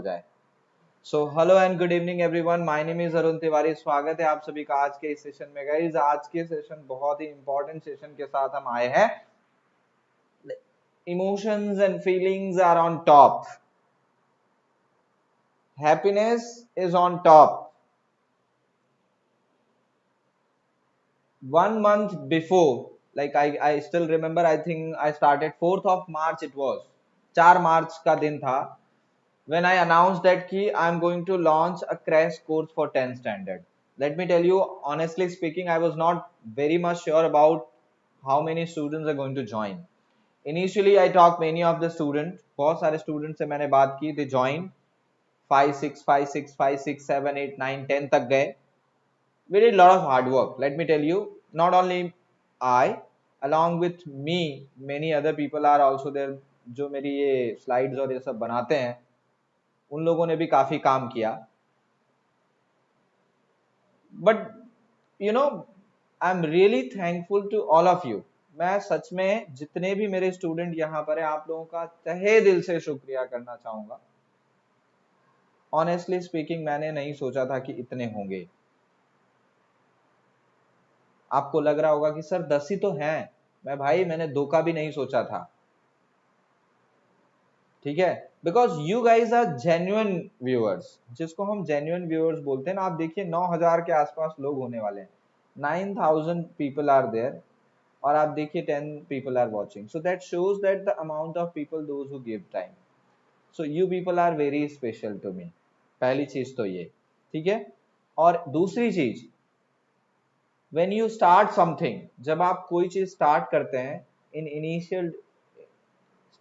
जाए। So hello and good evening everyone, my name is Arun Tiwari. स्वागत है आप सभी का आज के इस सेशन में। गाइस आज के सेशन बहुत ही इंपॉर्टेंट सेशन के साथ हम आए हैं। Emotions and feelings are on top, happiness is on top. 1 month before, like I still remember, I think I started 4th of March, it was 4 मार्च का दिन था when I announced that ki I am going to launch a crash course for 10th standard. Let me tell you, honestly speaking, I was not very much sure about how many students are going to join. Initially I talked many of the students, बहुत सारे students से मैंने बात की, they joined 5 6 5 6 5 6 7 8 9 10 तक गए. We did a lot of hard work. Let me tell you, not only I, along with me, many other people are also there जो मेरी ये slides और ये सब बनाते हैं, उन लोगों ने भी काफी काम किया. But you know, I am really thankful to all of you. मैं सच में जितने भी मेरे स्टूडेंट यहाँ पर है, आप लोगों का तहे दिल से शुक्रिया करना चाहूंगा. ऑनेस्टली स्पीकिंग, मैंने नहीं सोचा था कि इतने होंगे. आपको लग रहा होगा कि सर 10 ही तो हैं. मैं भाई, मैंने 2 का भी नहीं सोचा था. ठीक है, because you guys are genuine viewers. जिसको हम जेन्युइन व्यूअर्स बोलते हैं ना, आप देखिए 9000 के आसपास लोग होने वाले हैं. 9000 पीपल आर देयर और आप देखिए 10 people are watching. So that shows that the amount of people those who give time. So you people are very special to me. पहली चीज तो ये, ठीक है. और दूसरी चीज, व्हेन यू स्टार्ट समथिंग, जब आप कोई चीज स्टार्ट करते हैं, in initial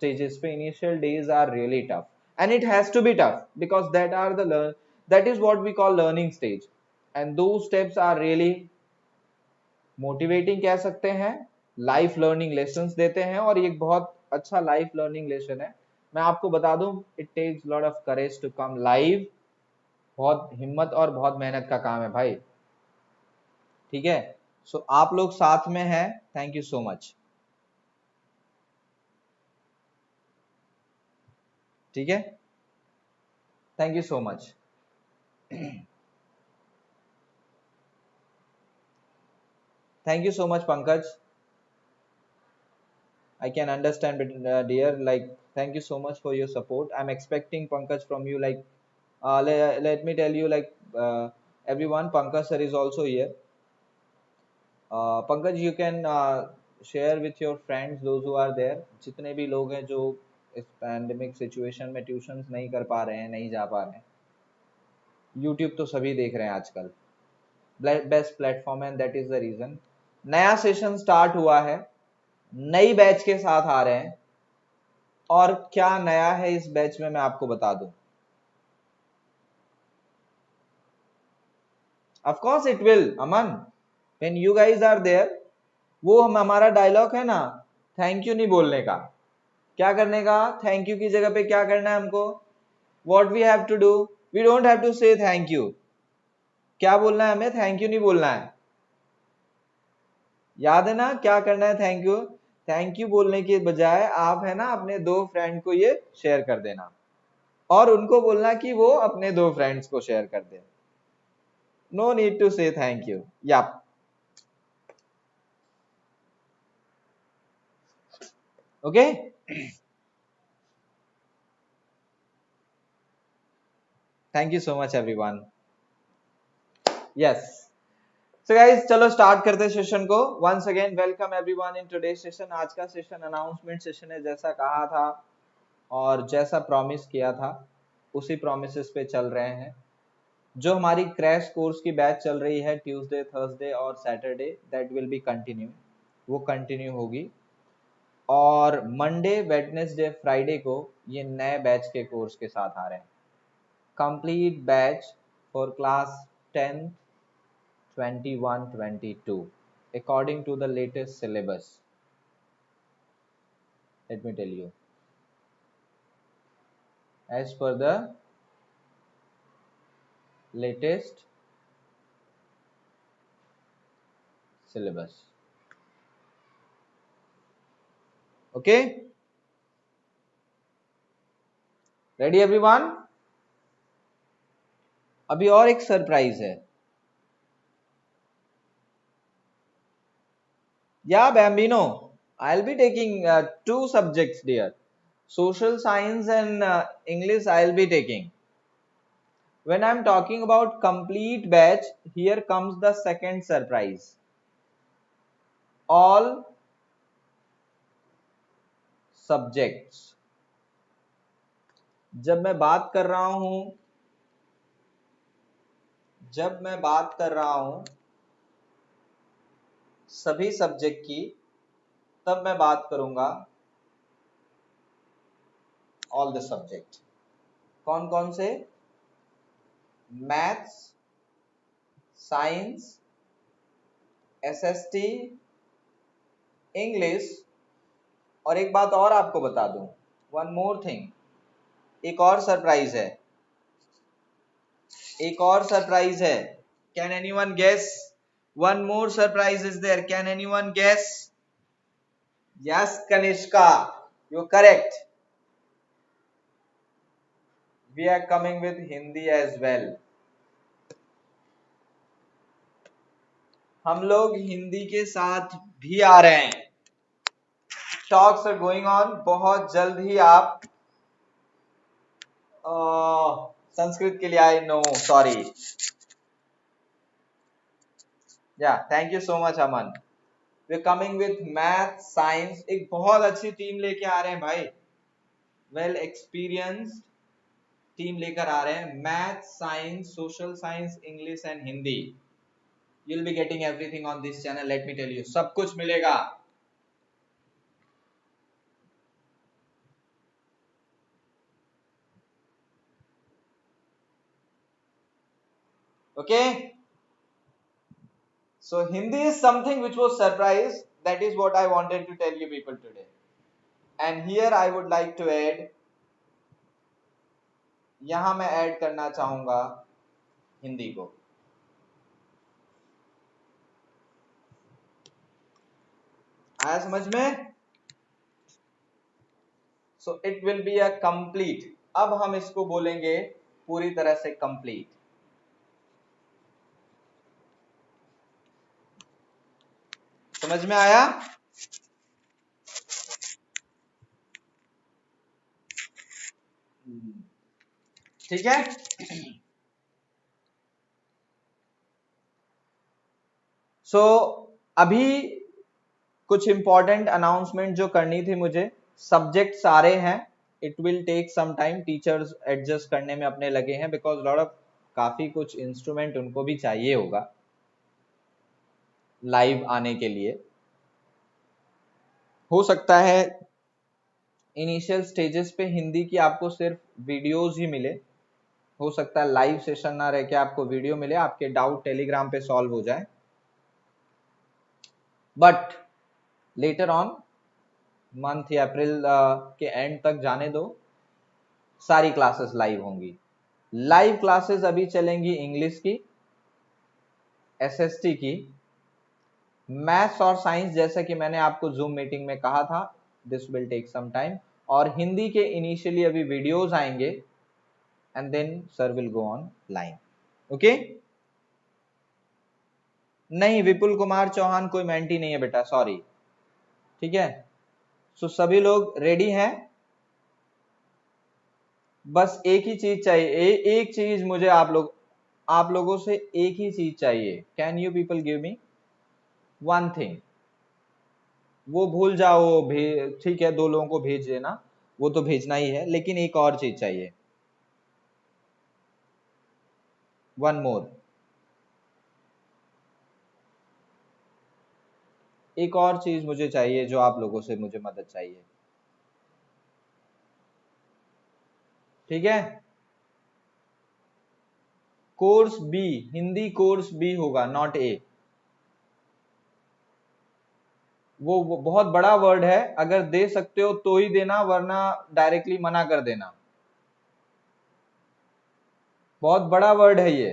stages pe initial days are really tough, and it has to be tough because that is what we call learning stage, and those steps are really motivating कह सकते हैं. Life learning lessons देते हैं और ये बहुत अच्छा life learning lesson है. मैं आपको बता दूं, it takes lot of courage to come live. बहुत हिम्मत और बहुत मेहनत का काम है भाई. ठीक है, सो आप लोग साथ में हैं, थैंक यू सो मच. ठीक है, thank you so much. Thank you so much, Pankaj. I can understand, but dear, like, thank you so much for your support. I'm expecting Pankaj from you. Like, let me tell you, like, everyone, Pankaj sir is also here. Pankaj, you can share with your friends, those who are there. जितने भी लोग हैं जो इस pandemic situation में tuitions नहीं कर पा रहे हैं, नहीं जा पा रहे हैं, यूट्यूब तो सभी देख रहे हैं आजकल. बेस्ट प्लेटफॉर्म है, and that is the reason. नया सेशन स्टार्ट हुआ है, नई बैच के साथ आ रहे हैं. और क्या नया है इस बैच में मैं आपको बता दूं. Of course it will, Aman, when you guys are there. वो हमारा डायलॉग है ना, थैंक यू नहीं बोलने का. क्या करने का? थैंक यू की जगह पे क्या करना है हमको? What we have to do? We don't have to say thank you. क्या बोलना है हमें? थैंक यू नहीं बोलना है. याद है ना क्या करना है? Thank you. थैंक यू बोलने के बजाय आप है ना अपने 2 फ्रेंड को ये शेयर कर देना और उनको बोलना कि वो अपने 2 फ्रेंड्स को शेयर कर दे. No need to say thank you. या okay. Thank you so much everyone. Yes. So guys, चलो स्टार्ट करते हैं सेशन को. Once again welcome everyone in today session. आज का सेशन अनाउंसमेंट सेशन है, जैसा कहा था और जैसा प्रॉमिस किया था उसी प्रोमिसेस पे चल रहे हैं. जो हमारी क्रैश कोर्स की बैच चल रही है ट्यूसडे, थर्सडे और Saturday, that will be continue. वो कंटिन्यू होगी. और मंडे, वेडनेसडे, फ्राइडे को ये नए बैच के कोर्स के साथ आ रहे हैं. Complete batch for class 10, 21, 22 according to the latest syllabus. Let me tell you, as per the latest syllabus. Okay, ready everyone? अभी और एक सरप्राइज है। या Bambino, I'll be taking two subjects dear, social science and English I'll be taking. When I'm talking about complete batch, here comes the second surprise. All subjects. जब मैं बात कर रहा हूं सभी सब्जेक्ट की, तब मैं बात करूंगा ऑल द सब्जेक्ट। कौन कौन से? Maths, science, SST, English. और एक बात और आपको बता दूं, वन मोर थिंग, एक और सरप्राइज है, can anyone guess? One more surprise is there, can anyone guess? Yes Kanishka, you correct, we are coming with Hindi as well. हम लोग हिंदी के साथ भी आ रहे हैं। टॉक्स आर गोइंग ऑन, बहुत जल्द ही आप संस्कृत के लिए आए, no sorry, yeah thank you so much Aman. We coming with math science, एक बहुत अच्छी टीम लेके आ रहे हैं भाई, वेल एक्सपीरियंस्ड टीम लेकर आ रहे हैं। Math, science, social science, English and Hindi, you will be getting everything on this channel, let me tell you, सब कुछ मिलेगा। Okay, so Hindi is something which was surprise, that is what I wanted to tell you people today. And here I would like to add, यहां मैं add करना चाहूंगा हिंदी को। आया समझ में? So it will be a complete, अब हम इसको बोलेंगे पूरी तरह से कंप्लीट। समझ में आया? ठीक है। सो अभी कुछ इंपॉर्टेंट अनाउंसमेंट जो करनी थी मुझे, सब्जेक्ट सारे हैं, it will take some time, teachers adjust करने में अपने लगे हैं, बिकॉज लॉट ऑफ काफी कुछ इंस्ट्रूमेंट उनको भी चाहिए होगा लाइव आने के लिए। हो सकता है इनिशियल स्टेजेस पे हिंदी की आपको सिर्फ वीडियोस ही मिले, हो सकता है लाइव सेशन ना रह के आपको वीडियो मिले, आपके डाउट टेलीग्राम पे सॉल्व हो जाए, बट लेटर ऑन मंथ या अप्रैल के एंड तक जाने दो, सारी क्लासेस लाइव होंगी। लाइव क्लासेस अभी चलेंगी इंग्लिश की, एसएसटी की, मैथ्स और साइंस, जैसा कि मैंने आपको जूम मीटिंग में कहा था, this will take some time, और हिंदी के इनिशियली अभी वीडियोस आएंगे and then sir will go on line. Okay, नहीं विपुल कुमार चौहान कोई मेंटी नहीं है बेटा, सॉरी, ठीक है। सो सभी लोग रेडी हैं, बस एक ही चीज चाहिए, एक चीज मुझे आप लोगों से एक ही चीज चाहिए, can you people give me one thing? वो भूल जाओ, ठीक है, दो लोगों को भेज देना, वो तो भेजना ही है, लेकिन एक और चीज चाहिए, वन मोर, एक और चीज मुझे चाहिए, जो आप लोगों से मुझे मदद चाहिए, ठीक है। Course B, Hindi course B होगा, नॉट ए। वो बहुत बड़ा वर्ड है, अगर दे सकते हो तो ही देना, वरना डायरेक्टली मना कर देना, बहुत बड़ा वर्ड है ये।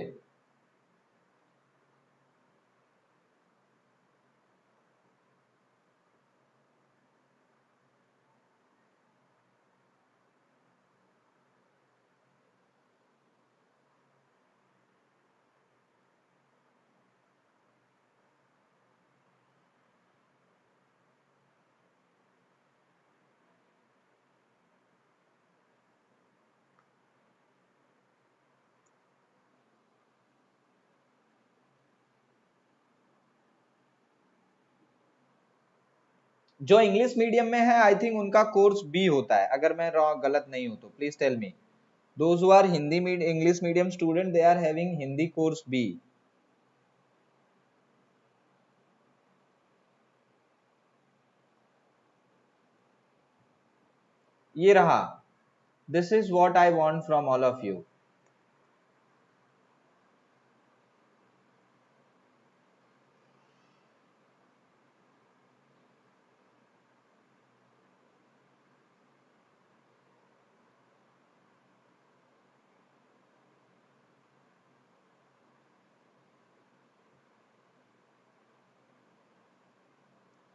जो इंग्लिश मीडियम में है आई थिंक उनका कोर्स बी होता है, अगर मैं गलत नहीं हूं तो please tell me. Those who are Hindi English medium student they are having Hindi course B. ये रहा, this is what I want from all of you.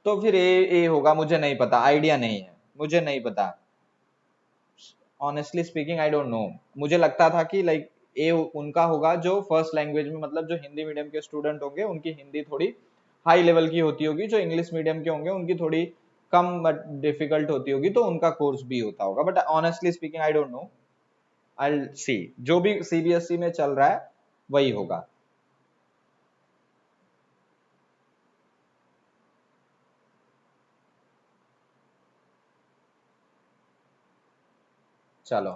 तो फिर ए होगा, मुझे नहीं पता, आइडिया नहीं है, मुझे नहीं पता, honestly speaking I don't no. मुझे लगता था कि लाइक ए उनका होगा जो फर्स्ट लैंग्वेज में, मतलब जो हिंदी मीडियम के स्टूडेंट होंगे उनकी हिंदी थोड़ी हाई लेवल की होती होगी, जो इंग्लिश मीडियम के होंगे उनकी थोड़ी कम डिफिकल्ट होती होगी, तो उनका कोर्स भी होता होगा, but honestly speaking I don't know. I see, जो भी सीबीएसई में चल रहा है वही होगा। चलो,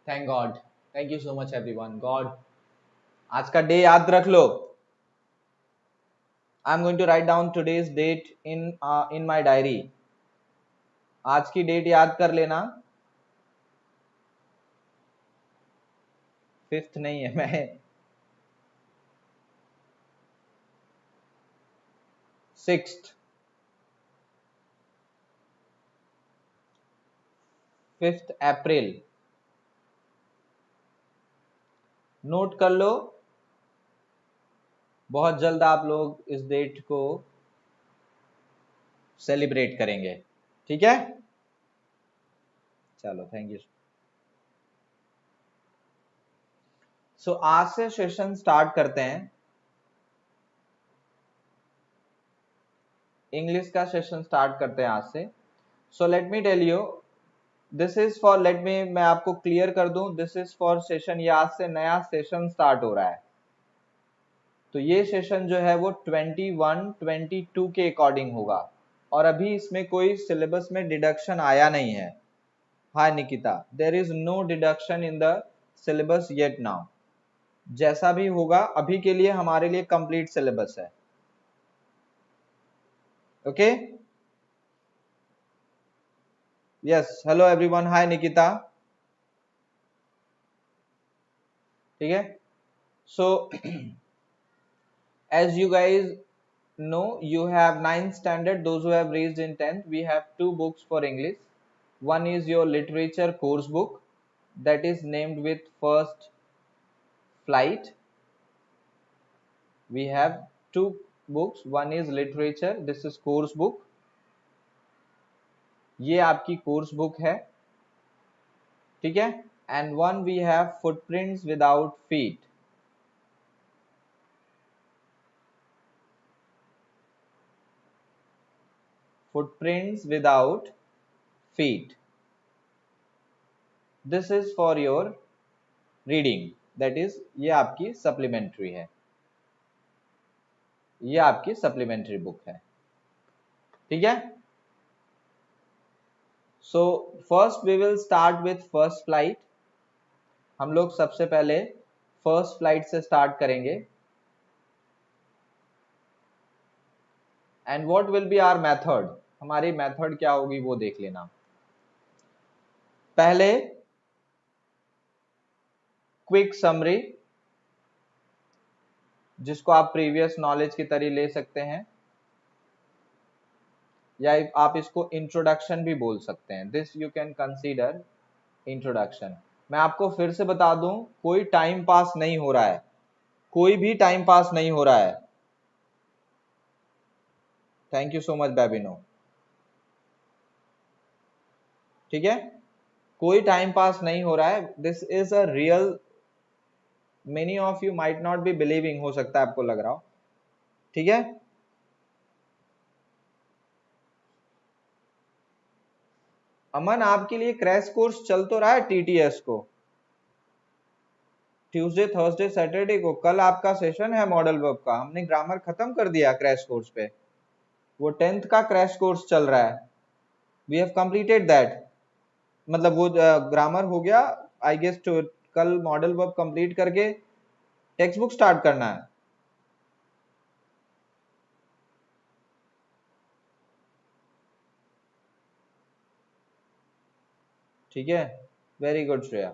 thank God, thank you so much everyone, God. आज का डे याद रख लो। I am going to write down today's date in my diary. आज की डेट याद कर लेना। फिफ्थ नहीं है, मैं सिक्स्थ, 5 अप्रैल। नोट कर लो, बहुत जल्द आप लोग इस डेट को सेलिब्रेट करेंगे, ठीक है। चलो, थैंक यू। सो आज से सेशन स्टार्ट करते हैं, इंग्लिश का सेशन स्टार्ट करते हैं आज से। So let me tell you, this is for, let me, मैं आपको क्लियर कर दूं, दिस इज फॉर सेशन, ये आज से नया सेशन स्टार्ट हो रहा है। तो ये सेशन जो है वो 21-22 के अकॉर्डिंग होगा, और अभी इसमें कोई सिलेबस में डिडक्शन आया नहीं है। Hi Nikita, there is no deduction in the syllabus yet now. जैसा भी होगा अभी के लिए हमारे लिए कंप्लीट सिलेबस है, okay. Yes, hello everyone, hi Nikita, ठीक है। सो as you guys know, you have 9th standard, those who have raised in 10th, we have 2 books for English. One is your literature course book, that is named with First Flight. We have 2 books, one is literature, this is course book, ये आपकी course book है, ठीक है। And one we have footprints without feet, footprints without feet, this is for your reading, that is ये आपकी supplementary है, ये आपकी सप्लीमेंट्री बुक है, ठीक है। So first we will start with first flight, हम लोग सबसे पहले फर्स्ट फ्लाइट से स्टार्ट करेंगे। And what will be our method, हमारी मेथड क्या होगी वो देख लेना। पहले क्विक समरी, जिसको आप प्रीवियस नॉलेज की तरह ले सकते हैं, या आप इसको इंट्रोडक्शन भी बोल सकते हैं, this you can consider introduction. मैं आपको फिर से बता दूं, कोई टाइम पास नहीं हो रहा है, कोई भी टाइम पास नहीं हो रहा है। थैंक यू सो मच बेबिनो, ठीक है। कोई टाइम पास नहीं हो रहा है, this is a real, many of you might not be believing, हो सकता है आपको लग रहा हो, ठीक है। अमन, आपके लिए क्रैश कोर्स चल तो रहा है टीटीएस को, ट्यूसडे थर्सडे सैटरडे को, कल आपका सेशन है मॉडल वर्ब का, हमने ग्रामर खत्म कर दिया क्रैश कोर्स पे। वो 10th का क्रैश कोर्स चल रहा है, वी हैव कंप्लीटेड दैट, मतलब वो ग्रामर हो गया आई गेस। कल मॉडल वर्ब कंप्लीट करके टेक्स्ट बुक स्टार्ट करना है। ठीक है, वेरी गुड श्रेया।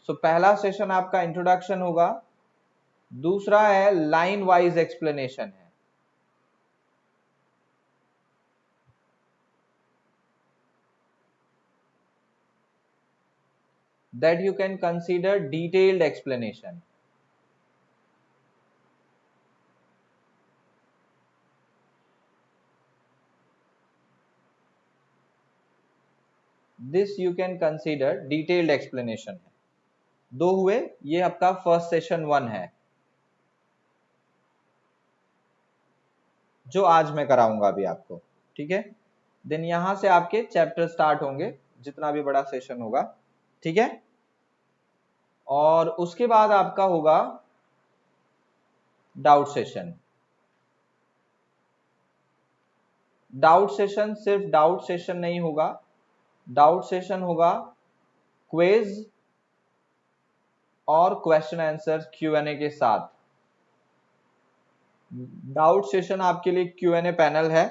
सो पहला सेशन आपका इंट्रोडक्शन होगा, दूसरा है लाइन वाइज एक्सप्लेनेशन है। That you can consider detailed explanation. This you can consider detailed explanation है। दो हुए, ये आपका फर्स्ट सेशन 1 है जो आज मैं कराऊंगा अभी आपको। ठीक है, देन यहां से आपके चैप्टर स्टार्ट होंगे, जितना भी बड़ा सेशन होगा। ठीक है, और उसके बाद आपका होगा डाउट सेशन। डाउट सेशन सिर्फ डाउट सेशन नहीं होगा, डाउट सेशन होगा क्विज और क्वेश्चन आंसर Q&A के साथ। डाउट सेशन आपके लिए Q&A पैनल है।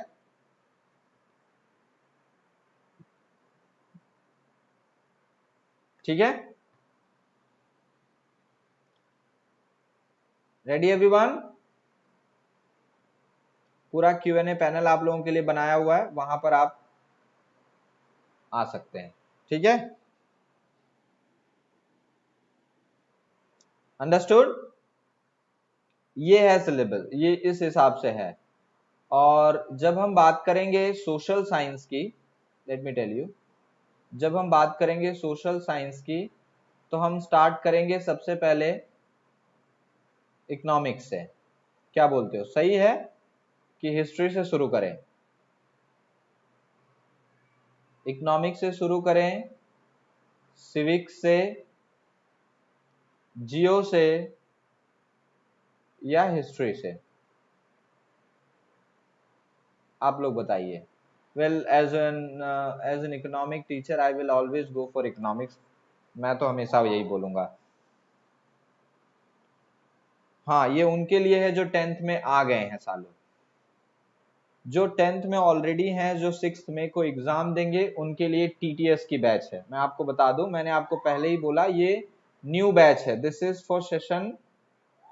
ठीक है, रेडी एवरीवन? पूरा Q&A पैनल आप लोगों के लिए बनाया हुआ है, वहां पर आप आ सकते हैं। ठीक है, अंडरस्टूड? ये है सिलेबस, ये इस हिसाब से है। और जब हम बात करेंगे सोशल साइंस की, लेट मी टेल यू, जब हम बात करेंगे सोशल साइंस की तो हम स्टार्ट करेंगे सबसे पहले इकोनॉमिक्स से। क्या बोलते हो, सही है कि हिस्ट्री से शुरू करें? इकोनॉमिक्स से शुरू करें, सिविक्स से, जियो से, या हिस्ट्री से? आप लोग बताइए। Well, as an economic teacher I will always go for economics. मैं तो हमेशा यही बोलूंगा। हाँ, ये उनके लिए है जो 10th में आ गए हैं सालों। जो 10th में ऑलरेडी हैं, जो 6th में को एग्जाम देंगे, उनके लिए TTS की बैच है। मैं आपको बता दूं, मैंने आपको पहले ही बोला, ये न्यू बैच है। This is for session,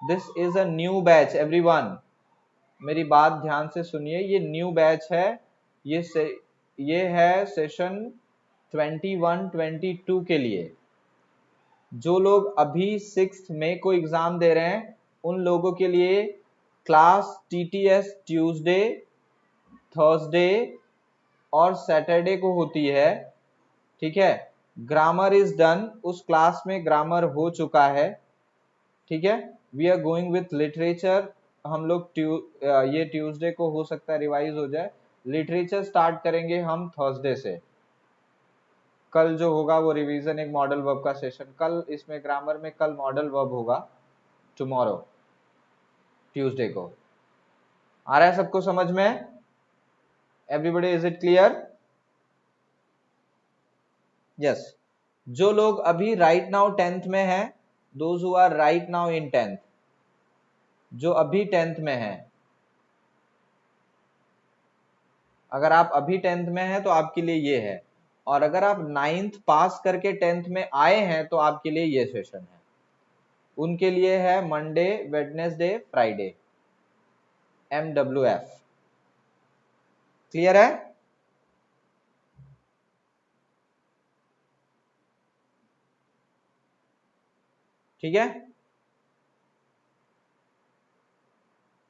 this is a new batch everyone. मेरी बात ध्यान से सुनिए, ये न्यू बैच है। ये है सेशन 21-22 के लिए। जो लोग अभी 6th मई को एग्जाम दे रहे हैं, उन लोगों के लिए क्लास TTS ट्यूसडे, थर्सडे और सैटरडे को होती है। ठीक है, ग्रामर इज डन, उस क्लास में ग्रामर हो चुका है। ठीक है, we are going with literature. हम लोग ये ट्यूसडे को हो सकता है रिवाइज हो जाए। लिटरेचर स्टार्ट करेंगे हम थर्सडे से। कल जो होगा वो रिवीजन, एक मॉडल वर्ब का सेशन कल, इसमें ग्रामर में कल मॉडल वर्ब होगा, टुमारो ट्यूसडे को। आ रहा है सबको समझ में? Everybody, is it clear? Yes. जो लोग अभी राइट नाउ 10th में हैं, those who are right now in 10th, जो अभी 10th में हैं, अगर आप अभी 10th में हैं तो आपके लिए ये है। और अगर आप 9th पास करके 10th में आए हैं तो आपके लिए ये सेशन है। उनके लिए है Monday, Wednesday, Friday, MWF। Clear है? ठीक है,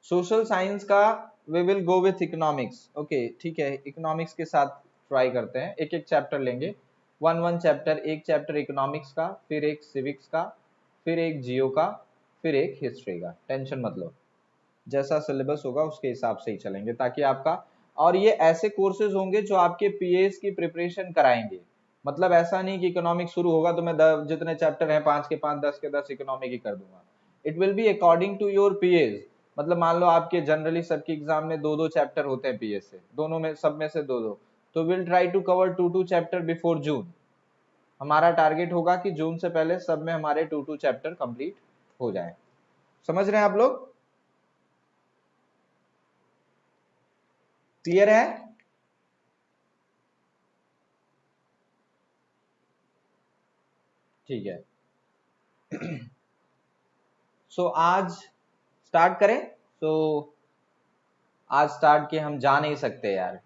सोशल साइंस का we will go with economics. Okay, ठीक है, इकोनॉमिक्स के साथ ट्राई करते हैं। एक एक चैप्टर लेंगे, वन चैप्टर। एक चैप्टर इकोनॉमिक्स का, फिर एक सिविक्स का, फिर एक जियो का, फिर एक हिस्ट्री का। टेंशन मत लो, जैसा सिलेबस होगा उसके हिसाब से ही चलेंगे, ताकि आपका, और ये ऐसे कोर्सेज होंगे जो आपके पीएस की प्रिपरेशन कराएंगे। मतलब ऐसा नहीं कि इकोनॉमिक्स शुरू होगा तो मैं जितने चैप्टर हैं 5 के 5, 10 के 10 इकोनॉमिक ही कर दूंगा। It will be according to your PS. मतलब मान लो आपके जनरली सबके एग्जाम में दो दो चैप्टर होते हैं पीएस से, दोनों में सब में से दो दो, तो will try to cover two two chapter before June. हमारा टारगेट होगा कि जून से पहले सब में हमारे टू टू चैप्टर कंप्लीट हो जाए। समझ रहे हैं आप लोग? क्लियर है? ठीक है। सो आज स्टार्ट करें। तो आज स्टार्ट किए, हम जा नहीं सकते यार,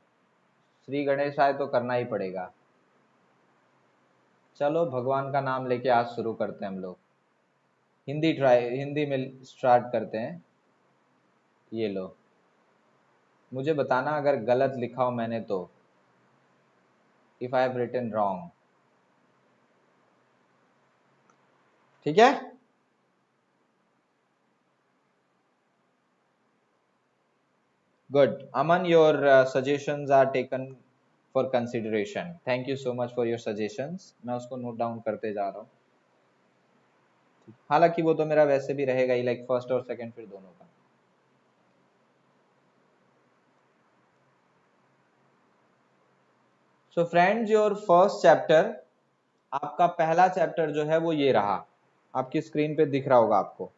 श्री गणेश आए तो करना ही पड़ेगा। चलो भगवान का नाम लेके आज शुरू करते हैं हम लोग। हिंदी में स्टार्ट करते हैं। ये लो, मुझे बताना अगर गलत लिखा हो मैंने तो, if I have written wrong. ठीक है? Good. Aman, your suggestions are taken for consideration. Thank you so much for your suggestions. मैं उसको नोट डाउन करते जा रहा हूँ। हालांकि वो तो मेरा वैसे भी रहेगा ही, लाइक फर्स्ट और सेकंड फिर दोनों का। So friends, your first chapter, आपका पहला चैप्टर जो है वो ये रहा, आपकी स्क्रीन पे दिख रहा होगा आपको।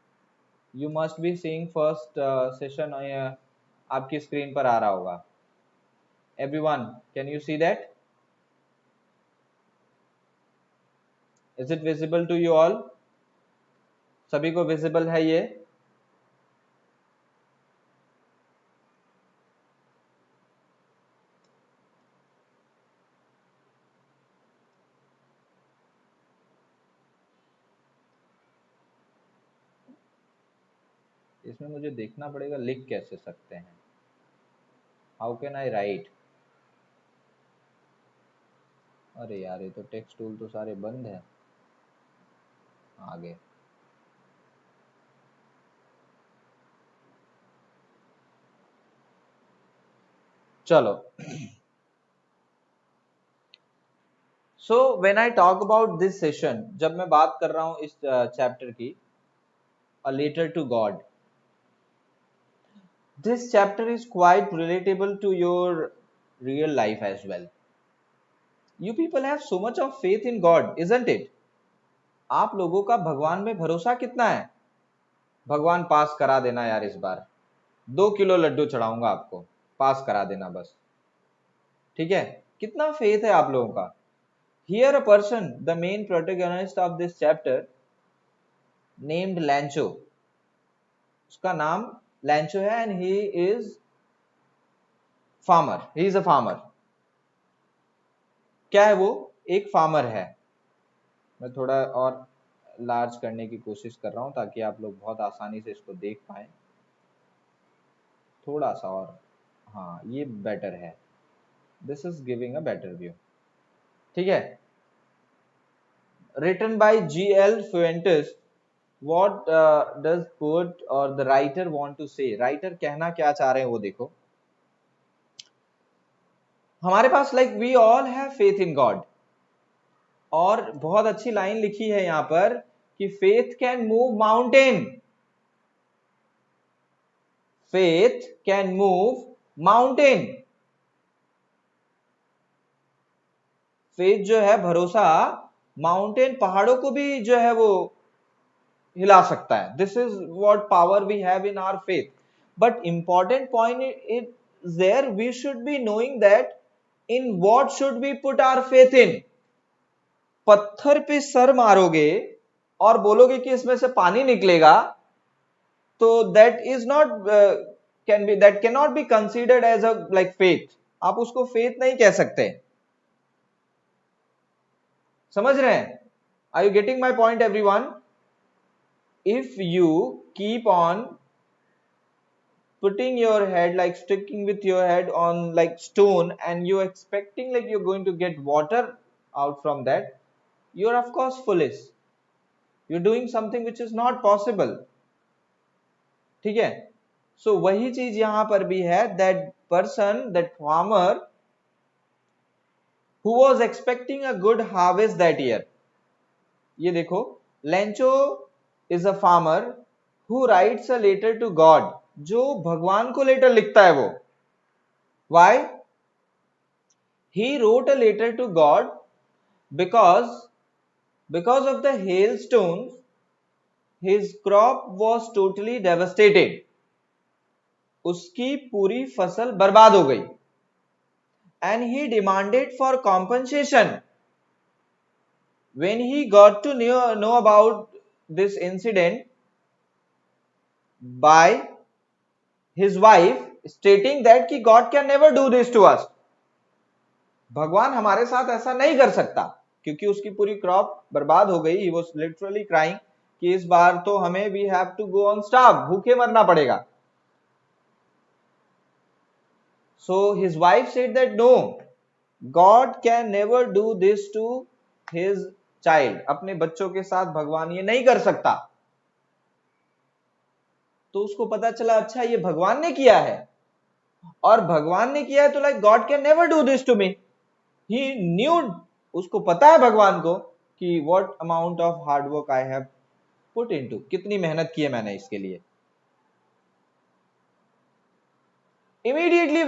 You must be seeing first session, आपकी स्क्रीन पर आ रहा होगा। Everyone, can you see that? Is it visible to you all? सभी को विजिबल है ये? इसमें मुझे देखना पड़ेगा लिख कैसे सकते हैं। How can I right? अरे यार, ये तो टेक्स्ट टूल तो सारे बंद है। आगे चलो। So when I talk about this session, जब मैं बात कर रहा हूं इस चैप्टर की, a letter to God, this chapter is quite relatable to your real life as well. You people have so much of faith in God, isn't it? आप लोगों का भगवान में भरोसा कितना है? भगवान पास करा देना यार, इस बार 2 किलो लड्डू चढ़ाऊंगा आपको, पास करा देना बस। ठीक है? कितना फेथ है आप लोगों का? Here a person, the main protagonist of this chapter, named Lancho. उसका नाम लैंचो है and he is farmer. He is a farmer. क्या है वो? एक फार्मर है। मैं थोड़ा और लार्ज करने की कोशिश कर रहा हूं ताकि आप लोग बहुत आसानी से इसको देख पाए। थोड़ा सा और, हाँ ये बेटर है। This is giving a better view. ठीक है? Written by G.L. Fuentes. What does poet or the writer want to say? Writer कहना क्या चाह रहे हैं वो देखो। हमारे पास like we all have faith in God, और बहुत अच्छी लाइन लिखी है यहां पर कि faith can move mountain. Faith can move mountain. Faith जो है, भरोसा, माउंटेन, पहाड़ों को भी जो है वो हिला सकता है। This is what power we have in our faith. But important point is there, we should be knowing that in what should we put our faith in. पत्थर पे सर मारोगे और बोलोगे कि इसमें से पानी निकलेगा, तो that is not can be, that can not be considered as a like faith. आप उसको फेथ नहीं कह सकते। समझ रहे हैं? Are you getting my point everyone? If you keep on putting your head, like sticking with your head on like stone, and you expecting like you're going to get water out from that, you're of course foolish. You're doing something which is not possible. ठीक है? सो वही चीज यहां पर भी है, that person, that farmer who was expecting a good harvest that year. ये देखो, Lencho is a farmer who writes a letter to God. जो भगवान को लेटर लिखता है वो, why he wrote a letter to God because of the hailstones his crop was totally devastated, उसकी पूरी फसल बर्बाद हो गई, and he demanded for compensation. When he got to know about this incident by his wife stating that कि God can never do this to us, भगवान हमारे साथ ऐसा नहीं कर सकता, क्योंकि उसकी पूरी क्रॉप बर्बाद हो गई. He was literally crying कि इस बार तो हमें we have to go on starve, भूखे मरना पड़ेगा. So his wife said that no, God can never do this to his child. अपने बच्चों के साथ भगवान ये नहीं कर सकता. तो उसको पता चला अच्छा ये भगवान ने किया है, और भगवान ने किया है तो like God can never do this to me. He knew, उसको पता है भगवान को कि what amount of hard work I have put into, कितनी मेहनत की है मैंने इसके लिए. Immediately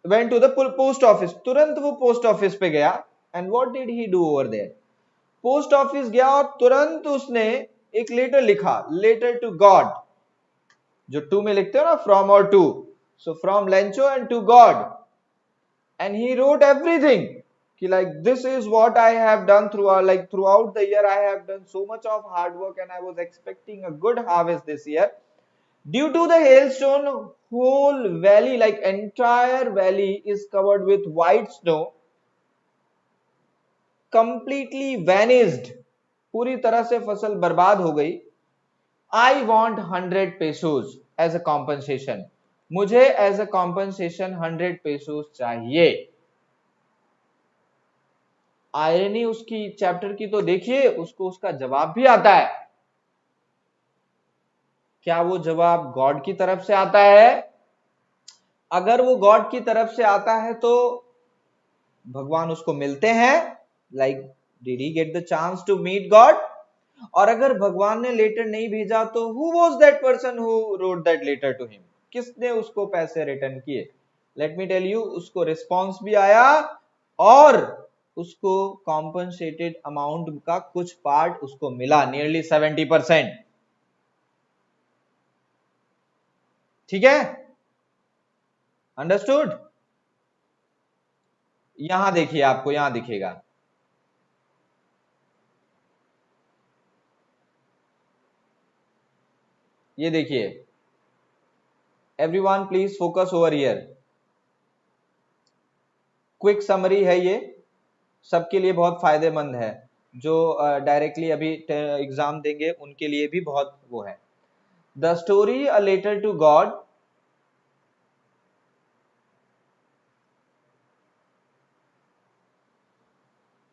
went to the post office, तुरंत वो पोस्ट ऑफिस पे गया. And what did he do over there, post office गया और तुरंत उसने एक लेटर लिखा, लेटर टू गॉड, जो टू में लिखते हो ना, फ्रॉम और to, so from Lencho and to God. And he wrote everything कि like this is what I have done throughout the year. I have done so much of hard work and I was expecting a good harvest this year. Due to the hailstone, whole valley, like entire valley is covered with white snow, completely vanished, पूरी तरह से फसल बर्बाद हो गई. I want 100 pesos as a compensation. मुझे as a compensation 100 pesos चाहिए. Irony उसकी चैप्टर की तो देखिए, उसको उसका जवाब भी आता है. क्या वो जवाब गॉड की तरफ से आता है? अगर वो गॉड की तरफ से आता है तो भगवान उसको मिलते हैं, like did he get the chance to meet God. और अगर भगवान ने लेटर नहीं भेजा तो who was that person who wrote that letter to him, किसने उसको पैसे रिटर्न किए? लेट मी टेल यू, उसको रिस्पॉन्स भी आया और उसको कॉम्पनसेटेड अमाउंट का कुछ पार्ट उसको मिला, नियरली 70%. ठीक है, अंडरस्टूड? यहां देखिए, आपको यहां दिखेगा, ये देखिए. Everyone please focus over here. Quick summary है ये, सबके लिए बहुत फायदेमंद है. जो डायरेक्टली अभी एग्जाम देंगे उनके लिए भी बहुत वो है. The story a letter to God,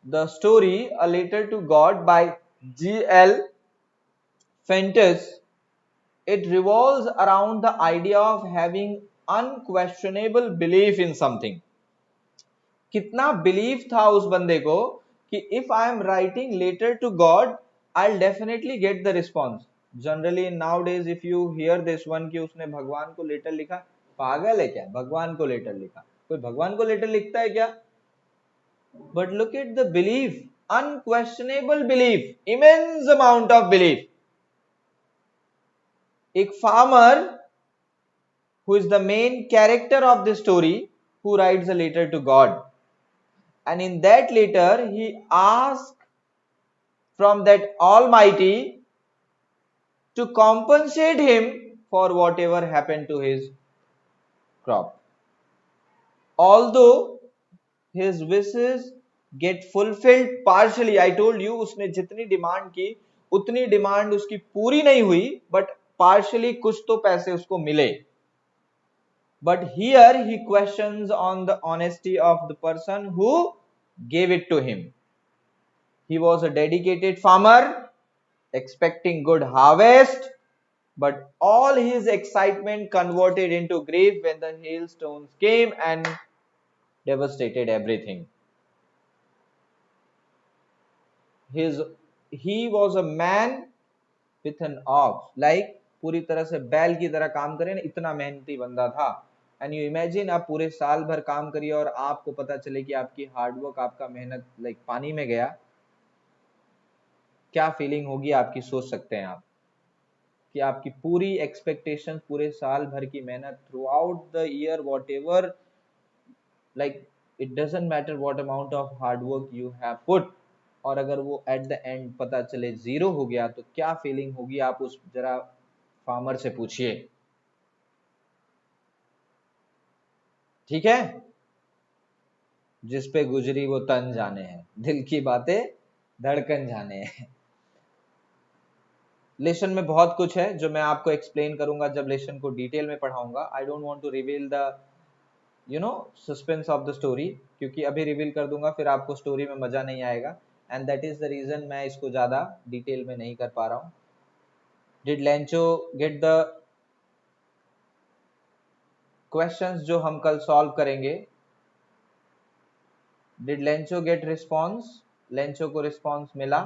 The Story A Letter to God by G.L. Fentus. It revolves around the idea of having unquestionable belief in something. कितना बिलीफ था उस बंदे को कि if I am writing letter to God I will definitely get the response. Generally nowadays if you hear this one कि उसने भगवान को लेटर लिखा, पागल है क्या, भगवान को लेटर लिखा? कोई भगवान को लेटर लिखता है क्या? But look at the belief, unquestionable belief, immense amount of belief. एक farmer who is the main character of the story, who writes a letter to God, and in that letter he asks from that Almighty to compensate him for whatever happened to his crop. Although his wishes get fulfilled partially, I told you उसने जितनी demand की उतनी demand उसकी पूरी नहीं हुई, but partially कुछ तो पैसे उसको मिले. But here he questions on the honesty of the person who gave it to him. He was a dedicated farmer expecting good harvest, but all his excitement converted into grief when the hailstones came and devastated everything. He was a man with an ox, like पूरी तरह से बैल की तरह काम करे ना, इतना मेहनती बंदा था। एंड यू इमेजिन आप पूरे साल भर काम करिए और आपको पता चले कि आपकी हार्डवर्क, आपका मेहनत लाइक पानी में गया, क्या फीलिंग होगी आपकी, सोच सकते हैं आप कि आपकी पूरी एक्सपेक्टेशन, पूरे साल भर की मेहनत through out the year, what ever, like it doesn't matter what amount of hard work you have put, और अगर वो एट द एंड पता चले जीरो हो गया तो क्या फीलिंग होगी, आप उस जरा फार्मर से पूछिए। ठीक है, जिस पे गुजरी वो तन जाने हैं, दिल की बातें धड़कन जाने हैं। लेसन में बहुत कुछ है जो मैं आपको एक्सप्लेन करूंगा जब लेसन को डिटेल में पढ़ाऊंगा। I don't want to reveal the suspense of the story, क्योंकि अभी रिवील कर दूंगा फिर आपको स्टोरी में मजा नहीं आएगा, and that is the reason मैं इसको ज्यादा डिटेल में नहीं कर पा रहा हूं। Did Lencho get the questions जो हम कल सॉल्व करेंगे, did Lencho get response, Lencho को रिस्पॉन्स मिला?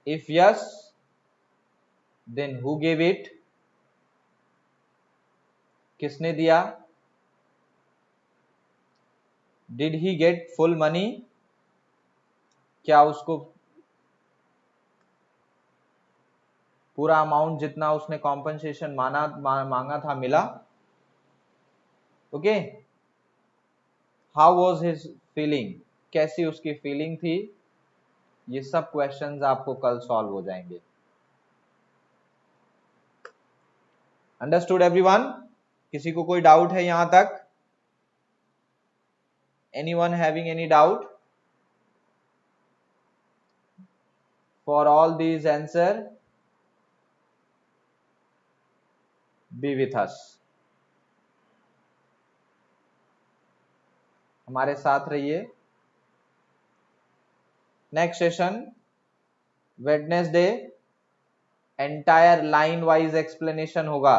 If yes, then who gave it, किसने दिया? Did he get full money, क्या उसको पूरा अमाउंट जितना उसने कॉम्पनसेशन मांगा था मिला? Okay, how was his feeling, कैसी उसकी फीलिंग थी? ये सब क्वेश्चंस आपको कल सॉल्व हो जाएंगे। Understood everyone? किसी को कोई डाउट है यहां तक? Anyone having any doubt? For all these answer be with us, हमारे साथ रहिए। Next session Wednesday, entire line wise explanation होगा।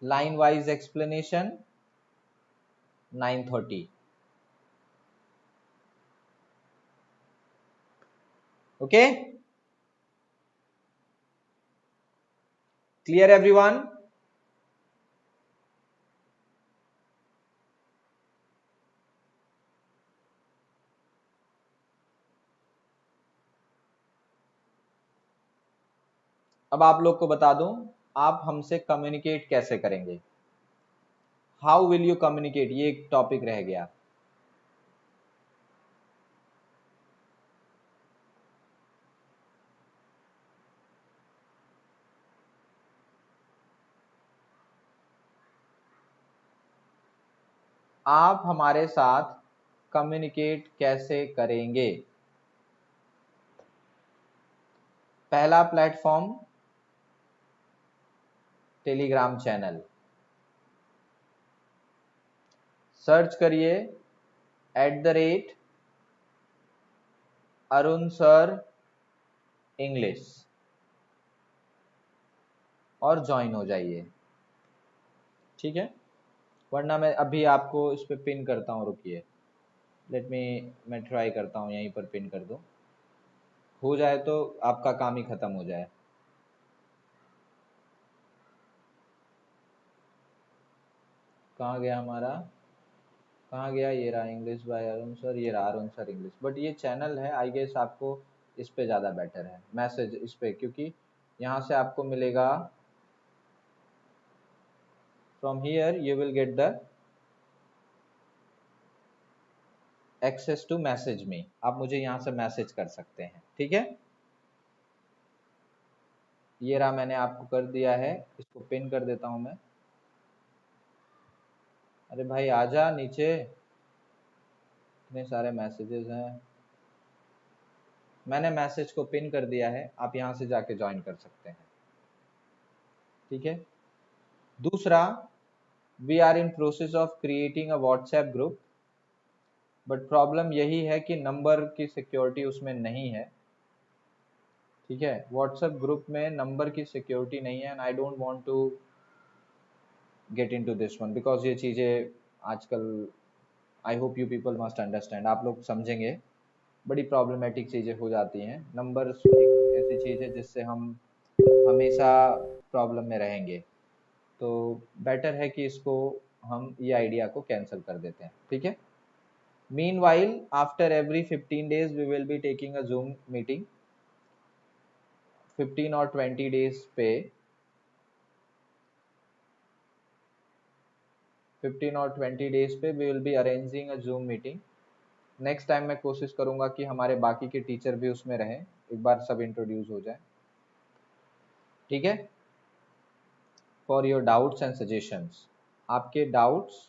Line wise explanation 9:30। Okay, clear everyone? अब आप लोग को बता दूं, आप हमसे कम्युनिकेट कैसे करेंगे, हाउ विल यू कम्युनिकेट, ये एक टॉपिक रह गया। आप हमारे साथ कम्युनिकेट कैसे करेंगे? पहला प्लेटफॉर्म टेलीग्राम चैनल, सर्च करिए @अरुण सर इंग्लिश और ज्वाइन हो जाइए। ठीक है, वरना मैं अभी आपको इस पे पिन करता हूँ, रुकिए, लेट मी, मैं ट्राई करता हूँ यहीं पर पिन कर दूं, हो जाए तो आपका काम ही खत्म हो जाए। कहाँ गया हमारा, कहाँ गया, ये रहा इंग्लिश बाय अरुण सर, ये रहा अरुण सर इंग्लिश। बट ये चैनल है, आई गेस आपको इस पे ज़्यादा बेटर है, मैसेज इस पे, क्योंकि यहाँ से आपको मिलेगा, from here you will get the access to message me, आप मुझे यहाँ से मैसेज कर सकते हैं। ठीक है, ये रहा, मैंने आपको कर दिया है, इसको पिन कर देता हूँ मैं। अरे भाई आजा नीचे, इतने सारे मैसेजेस हैं। मैंने मैसेज को पिन कर दिया है, आप यहाँ से जाके ज्वाइन कर सकते हैं। ठीक है, दूसरा, we are in process of creating a WhatsApp group, but problem यही है कि नंबर की सिक्योरिटी उसमें नहीं है। ठीक है, व्हाट्सएप ग्रुप में नंबर की सिक्योरिटी नहीं है, and I don't want to get into this one, because ये चीज़ें आजकल I hope you people must understand, आप लोग समझेंगे। बड़ी प्रॉब्लमेटिक चीज़ें हो जाती हैं, नंबर्स एक ऐसी चीज़ है जिससे हम हमेशा प्रॉब्लम में रहेंगे। तो बेटर है कि इसको हम ये आइडिया को कैंसिल कर देते हैं, ठीक है। Meanwhile after every 15 days we will be taking a Zoom meeting. 15 और 20 डेज पे 15 और 20 डेज पे we will be arranging a Zoom meeting. Next time मैं कोशिश करूंगा कि हमारे बाकी के टीचर भी उसमें रहें, एक बार सब इंट्रोड्यूस हो जाए, ठीक है। For your doubts and suggestions, आपके डाउट्स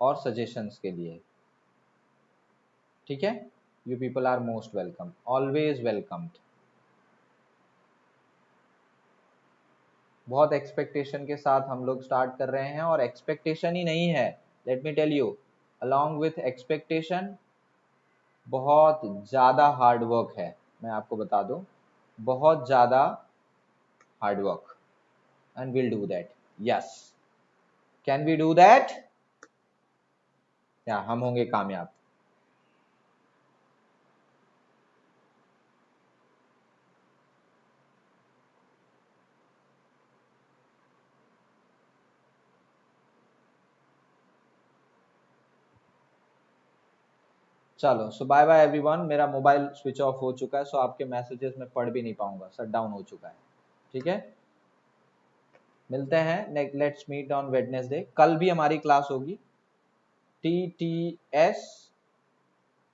और सजेशंस के लिए, ठीक है। You people are most welcome, always welcomed. बहुत एक्सपेक्टेशन के साथ हम लोग स्टार्ट कर रहे हैं, और एक्सपेक्टेशन ही नहीं है, let me tell you, along with expectation बहुत ज़्यादा हार्ड वर्क है। मैं आपको बता दूं, बहुत ज़्यादा hard work, and will do that. Yes, can we do that? या हम होंगे कामयाब। चलो, सो बाय बाय एवरीवन। मेरा मोबाइल स्विच ऑफ हो चुका है, सो आपके मैसेजेस में पढ़ भी नहीं पाऊंगा, शट डाउन हो चुका है, ठीक है। मिलते हैं, लेट्स मीट ऑन वेडनेसडे। कल भी हमारी क्लास होगी, TTS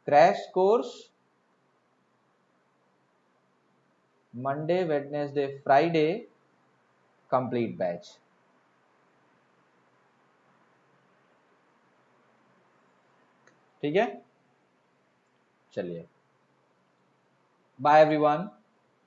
crash course, Monday Wednesday Friday complete batch, ठीक है। चलिए, बाय एवरीवन।